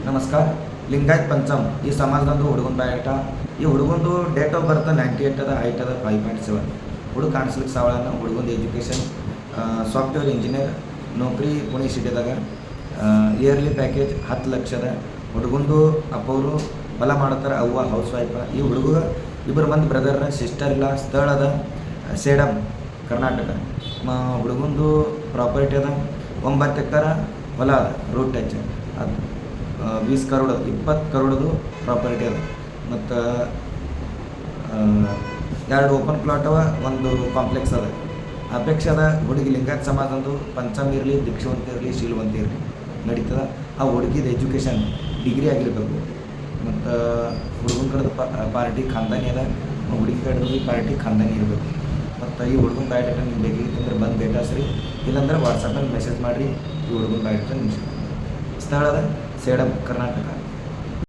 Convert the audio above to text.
ನಮಸ್ಕಾರ. ಲಿಂಗಾಯತ್ ಪಂಚಮ್ ಈ ಸಮಾಜದೊಂದು ಹುಡುಗನ ಬಯೋಡೇಟಾ. ಈ ಹುಡುಗಂದು ಡೇಟ್ ಆಫ್ ಬರ್ತ್ 98 ಅದ, ಹೈಟ್ ಅದ 5.7. ಹುಡುಗ ಕಾಣಿಸ್ಲಿಕ್ಕೆ ಸಾವಳನ. ಹುಡುಗಂದು ಎಜುಕೇಷನ್ ಸಾಫ್ಟ್ವೇರ್ ಇಂಜಿನಿಯರ್, ನೌಕರಿ ಪುಣೆ ಸಿಟಿದಾಗ. ಇಯರ್ಲಿ ಪ್ಯಾಕೇಜ್ 10 ಲಕ್ಷ ಅದ. ಹುಡುಗಂದು ಅಪ್ಪವರು ಹೊಲ ಮಾಡ್ತಾರೆ, ಅವ್ವ ಹೌಸ್ ವೈಫ. ಈ ಹುಡುಗ ಇಬ್ಬರು ಮಂದಿ ಬ್ರದರ್, ಸಿಸ್ಟರ್ ಇಲ್ಲ. ಸ್ಥಳ ಅದ ಸೇಡಮ್, ಕರ್ನಾಟಕ. ಹುಡುಗಂದು ಪ್ರಾಪರ್ಟಿ ಅದ 9 ಎಕರೆ ಹೊಲ ಅದ, ರೋಡ್ ಟಚ್ ಅದು 20 ಕರೋಡ್ 20 ಕರೋಡದು ಪ್ರಾಪರ್ಟಿ ಅದ. ಮತ್ತು 2 ಓಪನ್ ಪ್ಲಾಟ್ ಅವ, ಒಂದು ಕಾಂಪ್ಲೆಕ್ಸ್ ಅದ. ಅಪೇಕ್ಷೆ ಅದ ಹುಡುಗಿ ಲಿಂಗಾಯತ್ ಸಮಾಜಂದು ಪಂಚಮ್ ಇರಲಿ, ಭಿಕ್ಷುವಂತ ಇರಲಿ, ಶೀಲವಂತ ಇರಲಿ ನಡೀತದ. ಆ ಹುಡುಗಿದ ಎಜುಕೇಷನ್ ಡಿಗ್ರಿ ಆಗಿರಬೇಕು. ಮತ್ತು ಹುಡುಗನ ಕಡೆದು ಪಾರ್ಟಿ ಖಾನ್ದಾನಿ ಅದ, ಹುಡುಗಿ ಕಡೆದು ಪಾರ್ಟಿ ಖಾನ್ದಾನಿ ಇರಬೇಕು. ಮತ್ತು ಈ ಹುಡುಗನ ಬಯೋಡೇಟಾ ನಿಮ್ಗೆ ಬೇಕಿತ್ತಂದ್ರೆ ಬಂದು ಭೇಟಿಸ್ರಿ, ಇಲ್ಲಾಂದ್ರೆ ವಾಟ್ಸಪ್ಪಲ್ಲಿ ಮೆಸೇಜ್ ಮಾಡಿರಿ. ಈ ಹುಡುಗನ ಬಯೋಡೇಟಾ ನಿಮ್ಗೆ ಸ್ಥಳ ಅದ ಸೇಡಮ್, ಕರ್ನಾಟಕ.